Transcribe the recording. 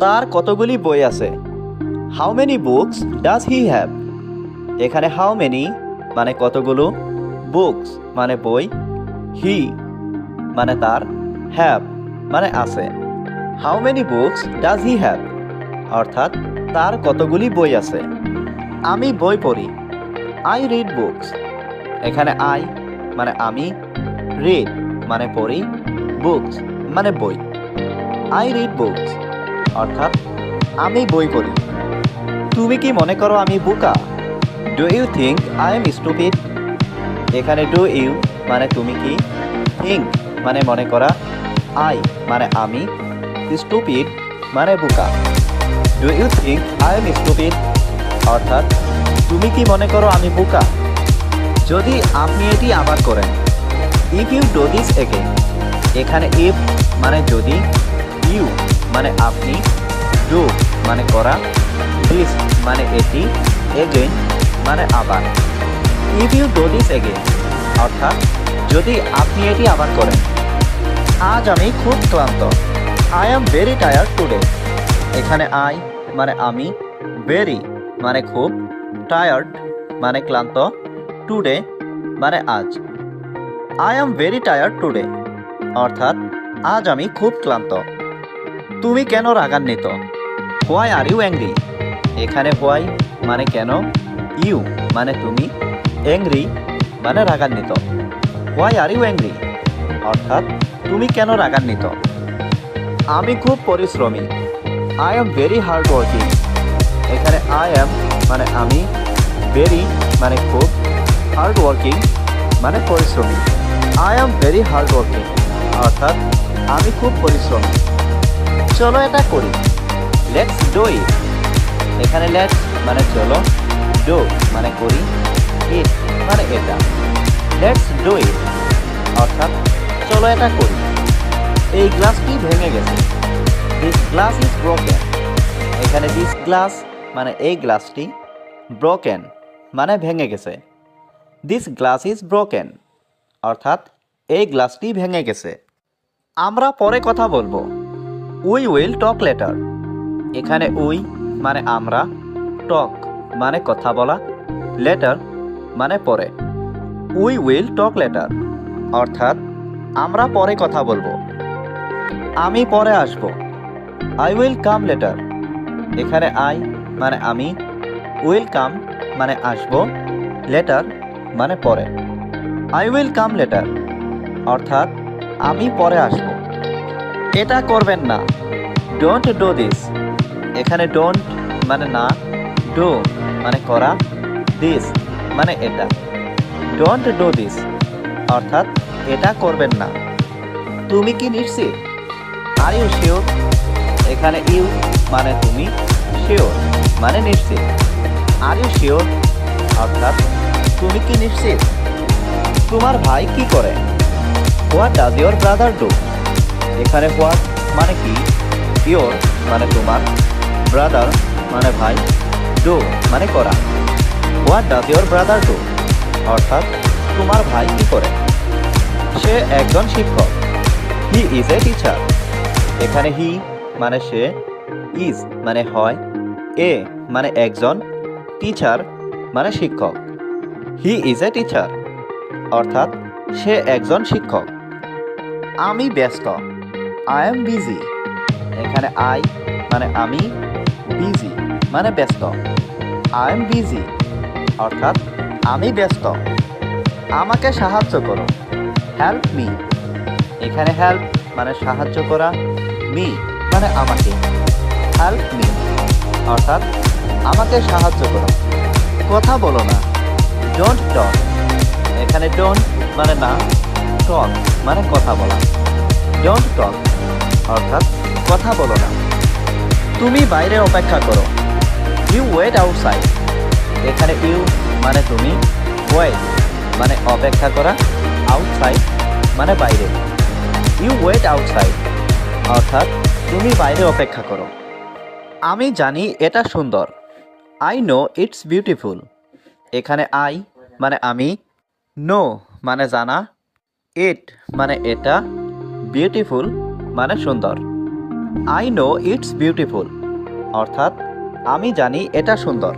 তার কতগুলি বই আছে? How many books does he have? এখানে হাউ মেনি মানে কতগুলো, বুকস মানে বই, হি মানে তার, হ্যাভ মানে আছে। How many books does he have অর্থাৎ তার কতগুলি বই আছে। আমি বই পড়ি, আই রিড বুকস। এখানে আই মানে আমি, রিড মানে পড়ি, বুকস মানে বই। আই রিড বুকস অর্থাৎ আমি বই পড়ি। তুমি কি মনে করো আমি বোকা? Do you think I am stupid? এখানে ডু ইউ মানে তুমি কি, থিঙ্ক মানে মনে করা, আই মানে আমি, স্টুপিড মানে বোকা। Do you think I am stupid অর্থাৎ তুমি কি মনে করো আমি বোকা? যদি আপনি এটি আবার করেন, if you do this again. এখানে ইফ মানে যদি, ইউ মানে আপনি, ডু মানে করা, দিস মানে এটি, এগেইন মানে আবার। If you do this again অর্থাৎ যদি আপনি এটি আবার করেন। আজ আমি খুব ক্লান্ত, I am very tired today. এখানে আই মানে আমি, ভেরি মানে খুব, টায়ার্ড মানে ক্লান্ত, টুডে মানে আজ। I am very tired today অর্থাৎ আজ আমি খুব ক্লান্ত। তুমি কেন রাগান্বিত? Why are you angry? এখানে হোয়াই মানে কেন, ইউ মানে তুমি, অ্যাংরি মানে রাগান্বিত। হোয়াই আর ইউ অ্যাংরি অর্থাৎ তুমি কেন রাগান্বিত? আমি খুব পরিশ্রমী, I am very hard working. এখানে আই অ্যাম মানে আমি, ভেরি মানে খুব, হার্ড ওয়ার্কিং মানে পরিশ্রমী। I am very hard working অর্থাৎ আমি খুব পরিশ্রমী। চলো এটা করি, লেটস ডু ইট। এখানে লেটস মানে চলো, ডু মানে করি, ইট মানে এটা। লেটস ডু ইট অর্থাৎ চলো এটা করি। এই গ্লাসটি ভেঙে গেছে, দিস গ্লাস ইজ ব্রোকেন। এখানে দিস গ্লাস মানে এই গ্লাসটি, ব্রোকেন মানে ভেঙে গেছে। দিস গ্লাস ইজ ব্রোকেন অর্থাৎ এই গ্লাসটি ভেঙে গেছে। আমরা পরে কথা বলবো, উই উইল টক লেটার। এখানে উই মানে আমরা, টক মানে কথা বলা, লেটার মানে পরে। উই উইল টক লেটার অর্থাৎ আমরা পরে কথা বলবো। আমি পরে আসবো, আই উইল কাম লেটার। এখানে আই মানে আমি, উইল কাম মানে আসবো, লেটার মানে পরে। আই উইল কাম লেটার অর্থাৎ আমি পরে আসবো। এটা করবেন না, ডোন্ট ডু দিস। এখানে ডোন্ট মানে না, ডু মানে করা, দিস মানে এটা। ডোন্ট ডু দিস অর্থাৎ এটা করবেন না। তুমি কি নিশ্চিত? Are you sure? এখানে ইউ মানে তুমি, শিওর মানে নিশ্চিত। আর ইউ শিওর অর্থাৎ তুমি কি নিশ্চিত? তোমার ভাই কি করে? What does your brother do? এখানে হোয়াট মানে কি, ইয়োর মানে তোমার, ব্রাদার মানে ভাই, ডু মানে করা। What does your brother do অর্থাৎ তোমার ভাই কি করে? সে একজন শিক্ষক, হি ইজ এ টিচার। এখানে হি মানে সে, ইজ মানে হয়, এ মানে একজন, টিচার মানে শিক্ষক। হি ইজ এ টিচার অর্থাৎ সে একজন শিক্ষক। আমি ব্যস্ত, আই এম বিজি। এখানে আই মানে আমি, বিজি মানে ব্যস্ত। আই এম বিজি অর্থাৎ আমি ব্যস্ত। আমাকে সাহায্য করো, হেল্প মি। এখানে হেল্প মানে সাহায্য করা, মি মানে আমাকে। হেল্প মি অর্থাৎ আমাকে সাহায্য করো। কথা বলো না, ডোন্ট টক। এখানে ডোন্ট মানে না, টক মানে কথা বলা। ডোন্ট টক অর্থাৎ কথা বলো না। তুমি বাইরে অপেক্ষা করো, ইউ ওয়েট আউটসাইড। এখানে ইউ মানে তুমি, ওয়েট মানে অপেক্ষা করা, আউটসাইড মানে বাইরে। ইউ ওয়েট আউটসাইড অর্থাৎ তুমি বাইরে অপেক্ষা করো। আমি জানি এটা সুন্দর, আই নো ইটস বিউটিফুল। এখানে আই মানে আমি, নো মানে জানা, ইট মানে এটা, বিউটিফুল মানে সুন্দর। আই নো ইটস বিউটিফুল, অর্থাৎ আমি জানি এটা সুন্দর।